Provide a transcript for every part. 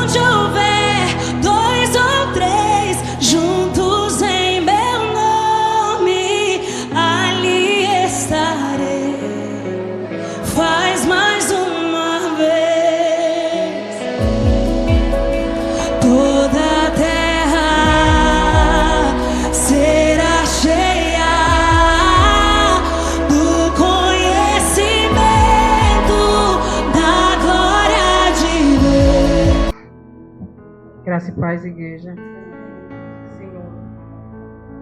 onde houver dois ou três juntos em meu nome, ali estarei. Faz mais uma vez. Toda a terra será cheia do conhecimento da glória de Deus. Graça e paz, igreja. Senhor,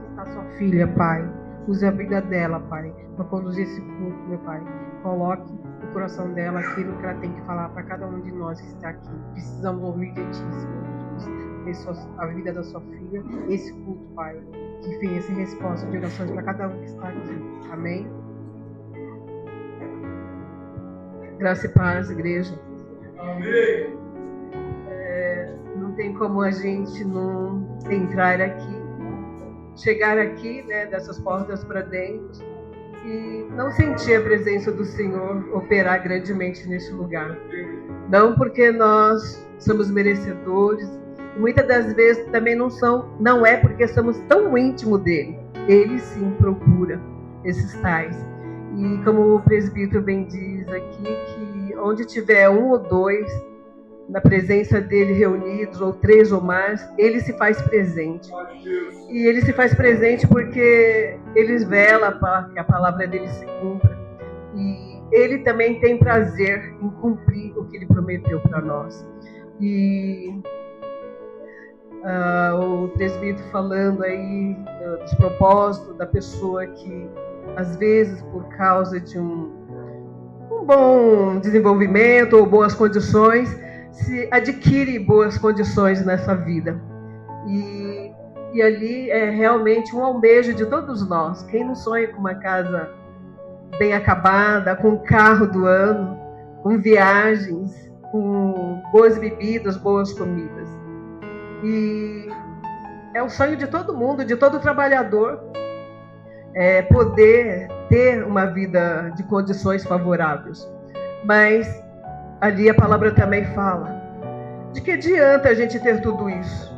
está sua filha, Pai. Use a vida dela, Pai, para conduzir esse culto, meu Pai. Coloque no coração dela aquilo que ela tem que falar para cada um de nós que está aqui. Precisamos ouvir de Ti, Senhor Jesus. A vida da sua filha, esse culto, Pai, que venha essa resposta de orações para cada um que está aqui. Amém? Graça e paz, igreja. Amém. Não tem como a gente não entrar aqui, chegar aqui, né, dessas portas para dentro e não sentir a presença do Senhor operar grandemente neste lugar. Não porque nós somos merecedores, muitas das vezes também não é porque somos tão íntimos dele. Ele sim procura esses tais. E como o presbítero bem diz aqui, que onde tiver um ou dois na presença dele reunidos, ou três ou mais, ele se faz presente. E ele se faz presente porque ele vela para que a palavra dele se cumpra. E ele também tem prazer em cumprir o que ele prometeu para nós. E o presbítero falando aí dos propósitos da pessoa que, às vezes, por causa de um bom desenvolvimento ou boas condições, se adquire boas condições nessa vida. E ali é realmente um almejo de todos nós. Quem não sonha com uma casa bem acabada, com um carro do ano, com viagens, com boas bebidas, boas comidas. E é o sonho de todo mundo, de todo trabalhador, poder ter uma vida de condições favoráveis. Mas ali a palavra também fala, de que adianta a gente ter tudo isso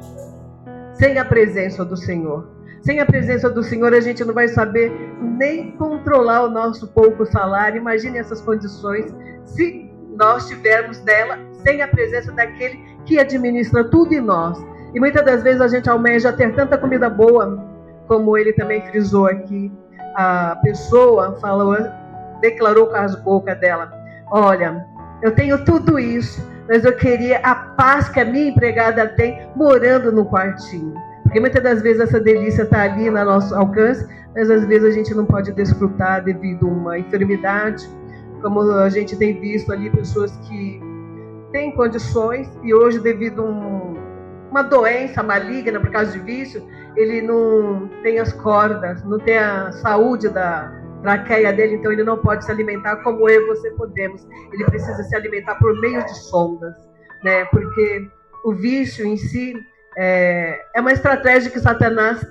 sem a presença do Senhor? Sem a presença do Senhor a gente não vai saber nem controlar o nosso pouco salário. Imagine essas condições se nós tivermos dela sem a presença daquele que administra tudo em nós. E muitas das vezes a gente almeja ter tanta comida boa, como ele também frisou aqui. A pessoa declarou com as bocas dela, olha, eu tenho tudo isso, mas eu queria a paz que a minha empregada tem morando no quartinho. Porque muitas das vezes essa delícia está ali no nosso alcance, mas às vezes a gente não pode desfrutar devido a uma enfermidade. Como a gente tem visto ali pessoas que têm condições e hoje, devido a uma doença maligna por causa de vício, ele não tem as cordas, não tem a saúde da traqueia dele, então ele não pode se alimentar como eu e você podemos. Ele precisa se alimentar por meio de sondas, né? Porque o vício em si é uma estratégia que Satanás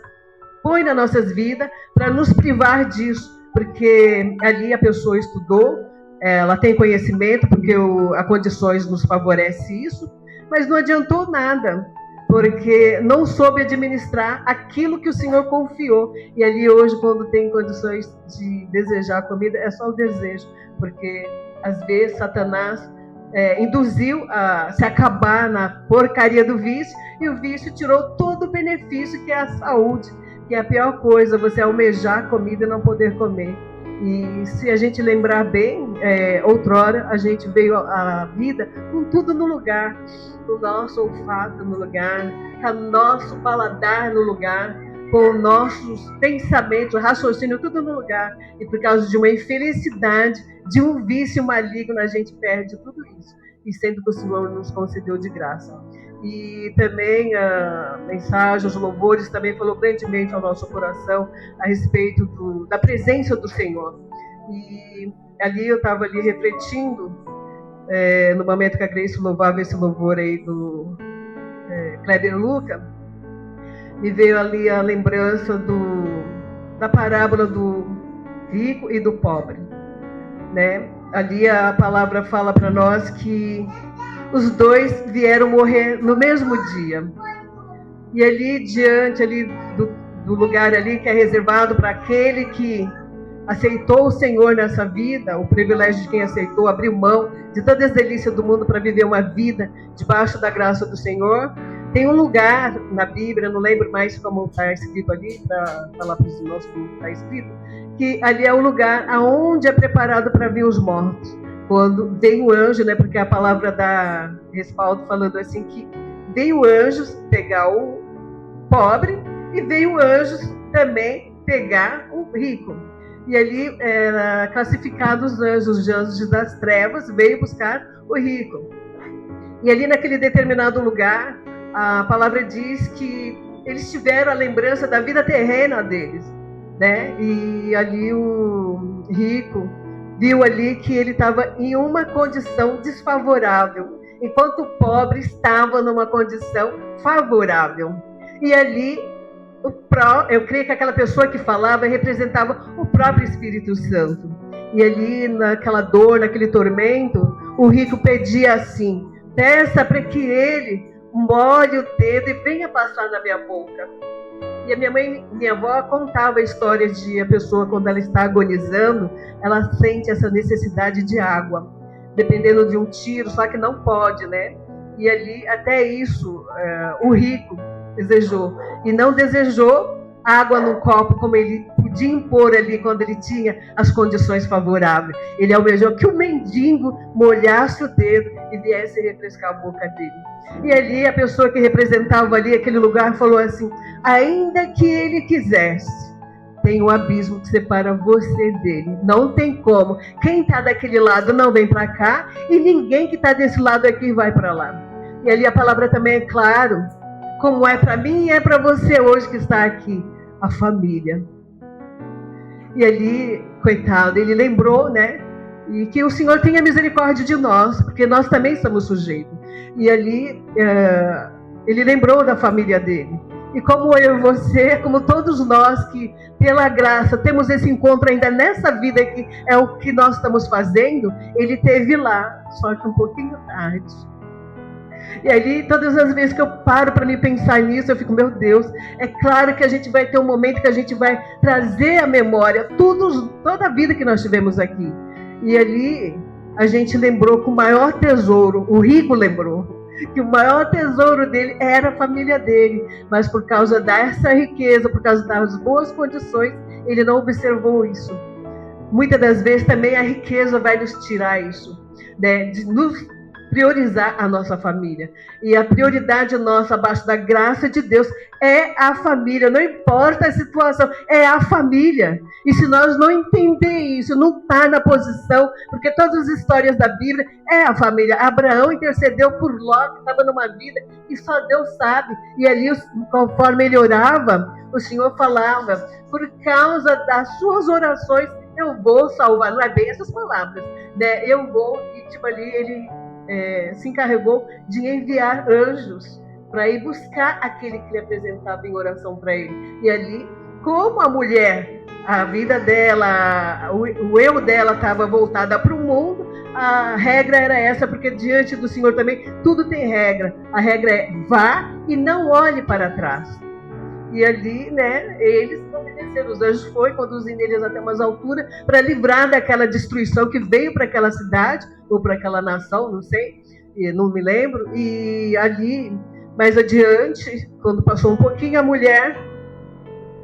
põe nas nossas vidas para nos privar disso, porque ali a pessoa estudou, ela tem conhecimento, porque as condições nos favorecem isso, mas não adiantou nada, porque não soube administrar aquilo que o Senhor confiou. E ali hoje, quando tem condições de desejar comida, é só o desejo, porque às vezes Satanás induziu a se acabar na porcaria do vício, e o vício tirou todo o benefício que é a saúde, que é a pior coisa, você almejar comida e não poder comer. E se a gente lembrar bem, outrora a gente veio à vida com tudo no lugar, o nosso olfato no lugar, com o nosso paladar no lugar, com os nossos pensamentos, raciocínio, tudo no lugar. E por causa de uma infelicidade, de um vício maligno, a gente perde tudo isso. E sendo que o Senhor nos concedeu de graça. E também a mensagem, os louvores também falou grandemente ao nosso coração a respeito da presença do Senhor. E ali eu estava ali refletindo, no momento que a Grace louvava esse louvor aí do Kleber Luca, me veio ali a lembrança da parábola do rico e do pobre, né? Ali a palavra fala para nós que os dois vieram morrer no mesmo dia. E ali diante ali do lugar ali que é reservado para aquele que aceitou o Senhor nessa vida, o privilégio de quem aceitou, abriu mão de todas as delícias do mundo para viver uma vida debaixo da graça do Senhor. Tem um lugar na Bíblia, não lembro mais como está escrito ali, para falar para os irmãos como está escrito, que ali é o lugar aonde é preparado para vir os mortos. Quando veio o anjo, né, porque a palavra dá respaldo falando assim que veio anjos pegar o pobre e veio anjos também pegar o rico. E ali era classificado os anjos das trevas, veio buscar o rico. E ali naquele determinado lugar, a palavra diz que eles tiveram a lembrança da vida terrena deles, né? E ali o rico viu ali que ele estava em uma condição desfavorável, enquanto o pobre estava numa condição favorável. E ali, eu creio que aquela pessoa que falava representava o próprio Espírito Santo. E ali, naquela dor, naquele tormento, o rico pedia assim: peça para que ele molhe o dedo e venha passar na minha boca. E a minha avó contava a história de a pessoa, quando ela está agonizando, ela sente essa necessidade de água, dependendo de um tiro, só que não pode, né? E ali, até isso, o rico desejou. E não desejou água num copo, como ele podia impor ali quando ele tinha as condições favoráveis. Ele almejou que o mendigo molhasse o dedo e viesse refrescar a boca dele. E ali a pessoa que representava ali aquele lugar falou assim: ainda que ele quisesse, tem um abismo que separa você dele. Não tem como. Quem está daquele lado não vem para cá e ninguém que está desse lado aqui vai para lá. E ali a palavra também é claro, como é para mim e é para você hoje que está aqui, a família. E ali, coitado, ele lembrou, né? E que o Senhor tenha misericórdia de nós, porque nós também somos sujeitos. E ali, ele lembrou da família dele. E como eu e você, como todos nós que, pela graça, temos esse encontro ainda nessa vida que é o que nós estamos fazendo, ele esteve lá, só que um pouquinho tarde. E ali, todas as vezes que eu paro para me pensar nisso, eu fico, meu Deus, é claro que a gente vai ter um momento que a gente vai trazer à memória toda a vida que nós tivemos aqui. E ali, a gente lembrou que o maior tesouro, o rico lembrou, que o maior tesouro dele era a família dele. Mas por causa dessa riqueza, por causa das boas condições, ele não observou isso. Muitas das vezes também a riqueza vai nos tirar isso, né? De nos priorizar a nossa família. E a prioridade nossa, abaixo da graça de Deus, é a família. Não importa a situação, é a família. E se nós não entender isso, não estar na posição, porque todas as histórias da Bíblia é a família. Abraão intercedeu por Ló, que estava numa vida que só Deus sabe. E ali, conforme ele orava, o Senhor falava: por causa das suas orações, eu vou salvar. Não é bem essas palavras, né? Eu vou, e tipo ali, ele se encarregou de enviar anjos para ir buscar aquele que lhe apresentava em oração para ele. E ali, como a mulher, a vida dela, o eu dela estava voltada para o mundo, a regra era essa, porque diante do Senhor também tudo tem regra. A regra é: vá e não olhe para trás. E ali, né, eles obedeceram. Os anjos foram conduzindo eles até umas alturas para livrar daquela destruição que veio para aquela cidade, ou para aquela nação, não sei, não me lembro. E ali, mais adiante, quando passou um pouquinho, a mulher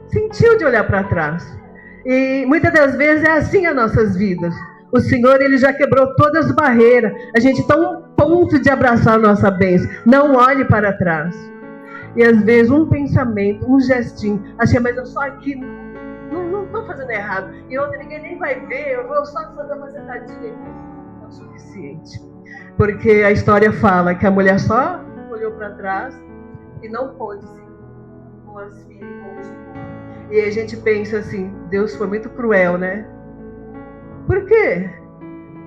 sentiu de olhar para trás. E muitas das vezes é assim as nossas vidas. O Senhor, ele já quebrou todas as barreiras. A gente está a um ponto de abraçar a nossa bênção. Não olhe para trás. E às vezes um pensamento, um gestinho, achei, mas eu só aqui, não estou fazendo errado. E outra, ninguém nem vai ver, eu vou só fazer uma sentadinha. É o suficiente. Porque a história fala que a mulher só olhou para trás e não pôde se com as filhas e com os filhos. E a gente pensa assim: Deus foi muito cruel, né? Por quê?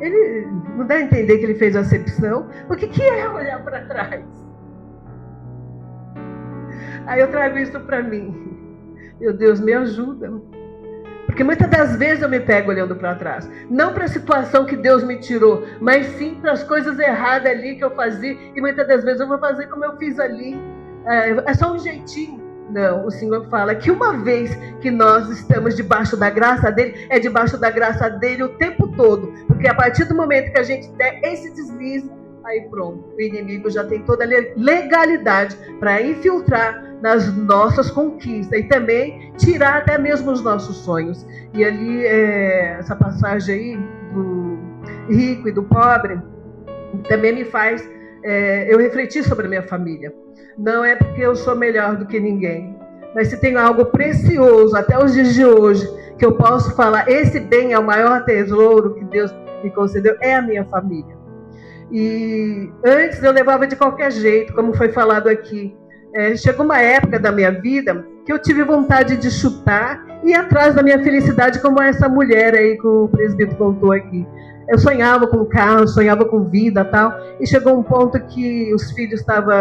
Ele não dá a entender que ele fez acepção. O que é olhar para trás? Aí eu trago isso para mim. Meu Deus, me ajuda. Porque muitas das vezes eu me pego olhando para trás. Não para a situação que Deus me tirou, mas sim para as coisas erradas ali que eu fazia. E muitas das vezes eu vou fazer como eu fiz ali. É só um jeitinho. Não, o Senhor fala que uma vez que nós estamos debaixo da graça dele, é debaixo da graça dele o tempo todo. Porque a partir do momento que a gente der esse deslize, aí pronto, o inimigo já tem toda a legalidade para infiltrar nas nossas conquistas e também tirar até mesmo os nossos sonhos. E ali, essa passagem aí do rico e do pobre, também me faz eu refletir sobre a minha família. Não é porque eu sou melhor do que ninguém, mas se tem algo precioso até os dias de hoje, que eu posso falar, esse bem é o maior tesouro que Deus me concedeu, é a minha família. E antes eu levava de qualquer jeito, como foi falado aqui. Chegou uma época da minha vida que eu tive vontade de chutar e ir atrás da minha felicidade, como essa mulher aí que o presbítero contou aqui. Eu sonhava com carro, sonhava com vida e tal, e chegou um ponto que os filhos estavam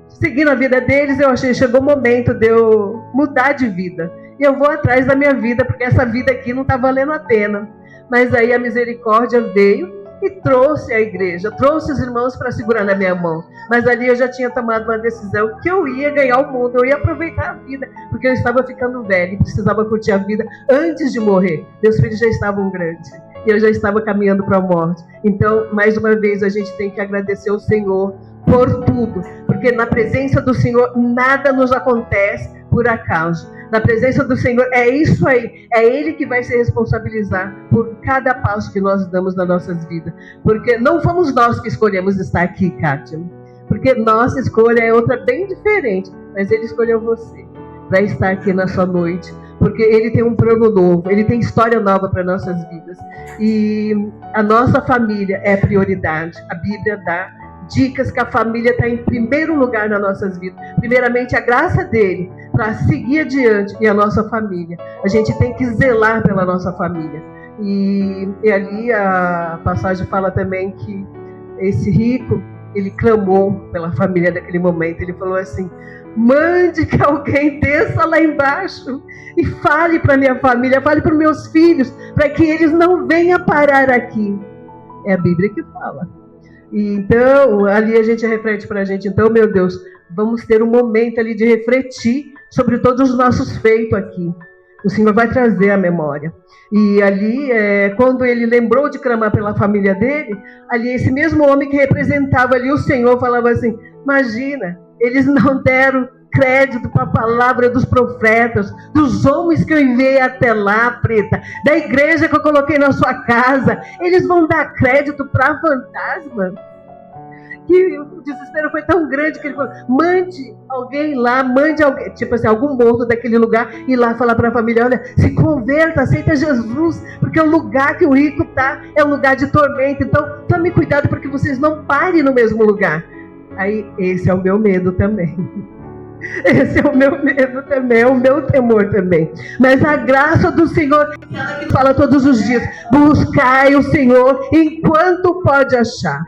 seguindo a vida deles, eu achei, chegou o momento de eu mudar de vida. E eu vou atrás da minha vida, porque essa vida aqui não está valendo a pena. Mas aí a misericórdia veio e trouxe a igreja, trouxe os irmãos para segurar na minha mão. Mas ali eu já tinha tomado uma decisão que eu ia ganhar o mundo, eu ia aproveitar a vida, porque eu estava ficando velho e precisava curtir a vida antes de morrer. Meus filhos já estavam grandes e eu já estava caminhando para a morte. Então, mais uma vez, a gente tem que agradecer ao Senhor por tudo, porque na presença do Senhor nada nos acontece por acaso. Na presença do Senhor é isso aí, é Ele que vai se responsabilizar por cada passo que nós damos nas nossas vidas, porque não fomos nós que escolhemos estar aqui, Kátia, porque nossa escolha é outra bem diferente, mas Ele escolheu você para estar aqui na sua noite, porque Ele tem um plano novo, Ele tem história nova para nossas vidas, e a nossa família é prioridade. A Bíblia dá dicas que a família está em primeiro lugar nas nossas vidas. Primeiramente, a graça dele para seguir adiante e a nossa família. A gente tem que zelar pela nossa família. E ali a passagem fala também que esse rico, ele clamou pela família naquele momento. Ele falou assim: mande que alguém desça lá embaixo e fale para minha família, fale para os meus filhos, para que eles não venham parar aqui. É a Bíblia que fala. Então, ali a gente reflete para a gente, então, meu Deus, vamos ter um momento ali de refletir sobre todos os nossos feitos aqui. O Senhor vai trazer a memória. E ali, quando ele lembrou de clamar pela família dele, ali esse mesmo homem que representava ali o Senhor falava assim: imagina, eles não deram crédito para a palavra dos profetas, dos homens que eu enviei até lá, Preta, da igreja que eu coloquei na sua casa. Eles vão dar crédito para fantasma? Que o desespero foi tão grande que ele falou: mande alguém lá, mande alguém, tipo assim, algum morto daquele lugar, ir lá falar para a família: olha, se converta, aceita Jesus, porque o lugar que o rico está é um lugar de tormento, então tome cuidado para que vocês não parem no mesmo lugar. Aí, esse é o meu medo também. Esse é o meu medo também, é o meu temor também. Mas a graça do Senhor, ela que fala todos os dias: buscai o Senhor enquanto pode achar.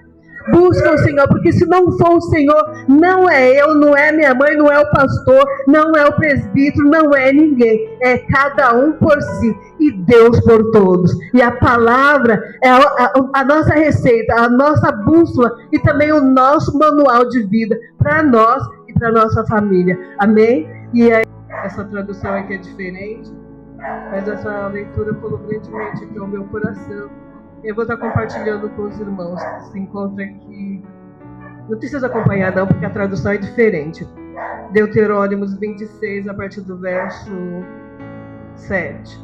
Busca o Senhor, porque se não for o Senhor, não é eu, não é minha mãe, não é o pastor, não é o presbítero, não é ninguém. É cada um por si e Deus por todos. E a palavra é a nossa receita, a nossa bússola e também o nosso manual de vida para nós e para nossa família. Amém? E aí, essa tradução aqui é diferente, mas essa leitura falou grandemente para o meu coração. Eu vou estar compartilhando com os irmãos que se encontram aqui. Não precisa acompanhar não, porque a tradução é diferente. Deuteronômio 26, a partir do verso 7.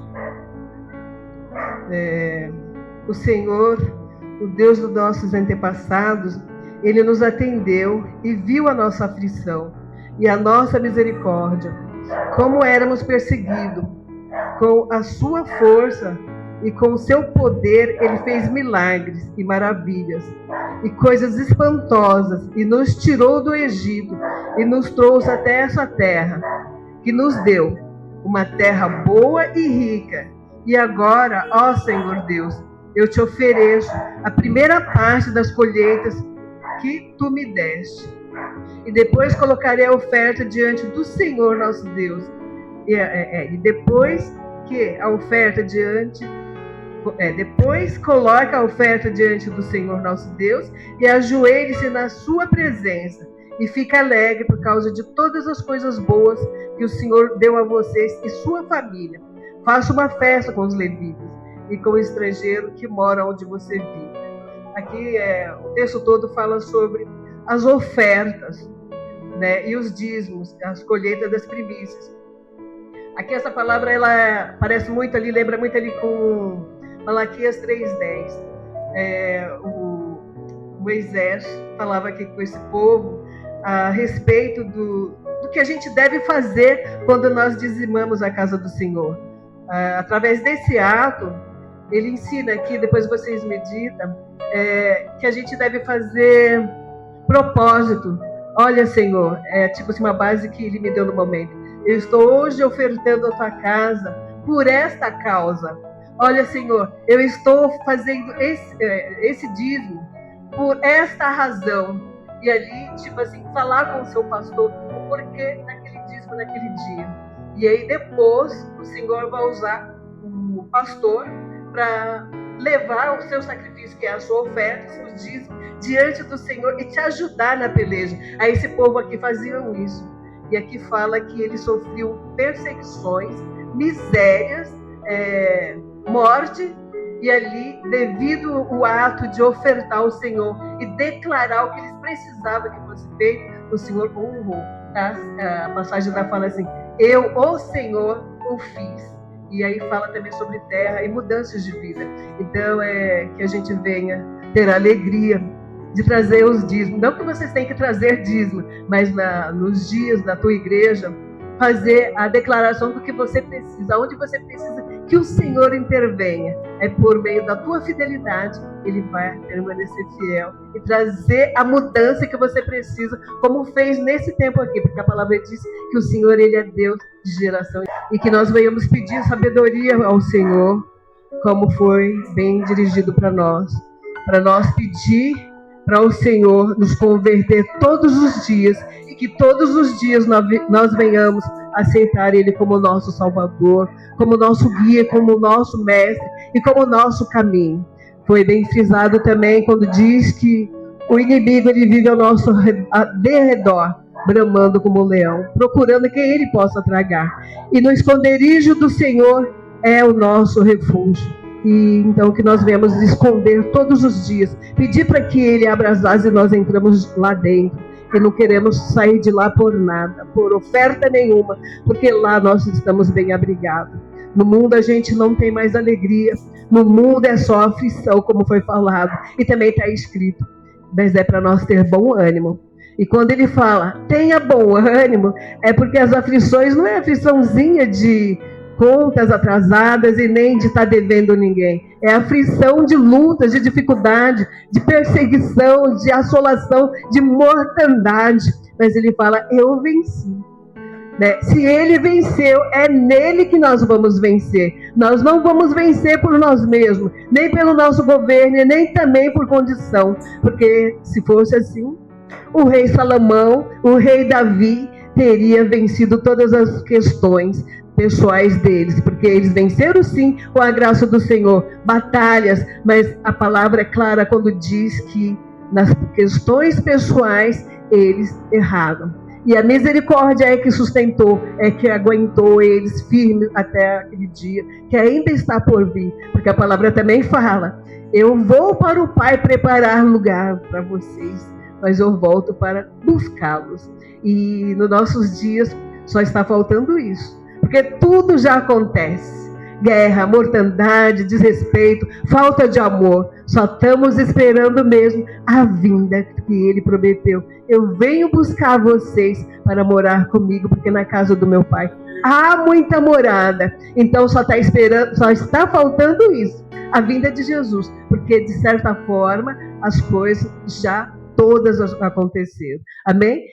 O Senhor, o Deus dos nossos antepassados, Ele nos atendeu e viu a nossa aflição e a nossa misericórdia, como éramos perseguidos. Com a sua força e com o seu poder, Ele fez milagres e maravilhas e coisas espantosas, e nos tirou do Egito e nos trouxe até essa terra, que nos deu uma terra boa e rica. E agora, ó Senhor Deus, eu te ofereço a primeira parte das colheitas que tu me deste, e depois colocarei a oferta diante do Senhor nosso Deus, e depois coloque a oferta depois coloque a oferta diante do Senhor nosso Deus e ajoelhe-se na sua presença e fique alegre por causa de todas as coisas boas que o Senhor deu a vocês e sua família. Faça uma festa com os levitas e com o estrangeiro que mora onde você vive. Aqui o texto todo fala sobre as ofertas, né, e os dízimos, as colheitas das primícias. Aqui essa palavra ela parece muito ali, lembra muito ali com Malaquias 3:10. O Moisés falava aqui com esse povo a respeito do que a gente deve fazer quando nós dizimamos a casa do Senhor. Através desse ato, ele ensina aqui, depois vocês meditam, que a gente deve fazer propósito. Olha, Senhor, tipo assim, uma base que ele me deu no momento. Eu estou hoje ofertando a tua casa por esta causa. Olha, Senhor, eu estou fazendo esse dízimo por esta razão. E ali, tipo assim, falar com o seu pastor o porquê daquele dízimo naquele dia. E aí depois o Senhor vai usar o pastor para levar o seu sacrifício, que é a sua oferta, o seu dízimo, diante do Senhor e te ajudar na peleja. Aí esse povo aqui faziam isso. E aqui fala que ele sofreu perseguições, misérias, morte, e ali, devido ao ato de ofertar ao Senhor e declarar o que eles precisavam que fosse feito, o Senhor honrou. Tá? A passagem da fala assim: eu, o Senhor, o fiz. E aí fala também sobre terra e mudanças de vida. Então, que a gente venha ter a alegria de trazer os dízimos. Não que vocês tenham que trazer dízimo, mas nos dias da tua igreja, fazer a declaração do que você precisa, onde você precisa que o Senhor intervenha. É por meio da tua fidelidade, Ele vai permanecer fiel e trazer a mudança que você precisa, como fez nesse tempo aqui, porque a palavra diz que o Senhor, Ele é Deus de geração, e que nós venhamos pedir sabedoria ao Senhor, como foi bem dirigido para nós pedir para o Senhor nos converter todos os dias, e que todos os dias nós venhamos aceitar Ele como nosso Salvador, como nosso guia, como nosso mestre e como nosso caminho. Foi bem frisado também quando diz que o inimigo ele vive ao nosso derredor, bramando como um leão, procurando quem ele possa tragar. E no esconderijo do Senhor é o nosso refúgio. E então que nós venhamos esconder todos os dias, pedir para que Ele abra as asas e nós entramos lá dentro. E não queremos sair de lá por nada, por oferta nenhuma, porque lá nós estamos bem abrigados. No mundo a gente não tem mais alegria, no mundo é só aflição, como foi falado, e também está escrito, mas é para nós ter bom ânimo. E quando ele fala, tenha bom ânimo, é porque as aflições não é afliçãozinha de contas atrasadas e nem de estar devendo ninguém. É aflição de lutas, de dificuldade, de perseguição, de assolação, de mortandade. Mas ele fala, eu venci. Né? Se ele venceu, é nele que nós vamos vencer. Nós não vamos vencer por nós mesmos, nem pelo nosso governo, nem também por condição. Porque se fosse assim, o rei Salomão, o rei Davi, teria vencido todas as questões pessoais deles, porque eles venceram sim com a graça do Senhor, batalhas, mas a palavra é clara quando diz que nas questões pessoais eles erraram. E a misericórdia é que sustentou, é que aguentou eles firmes até aquele dia, que ainda está por vir, porque a palavra também fala, eu vou para o Pai preparar lugar para vocês, mas eu volto para buscá-los. E nos nossos dias só está faltando isso. Porque tudo já acontece. Guerra, mortandade, desrespeito, falta de amor. Só estamos esperando mesmo a vinda que Ele prometeu. Eu venho buscar vocês para morar comigo, porque na casa do meu Pai há muita morada. Então só está esperando, só está faltando isso, a vinda de Jesus. Porque de certa forma as coisas já todas aconteceram. Amém?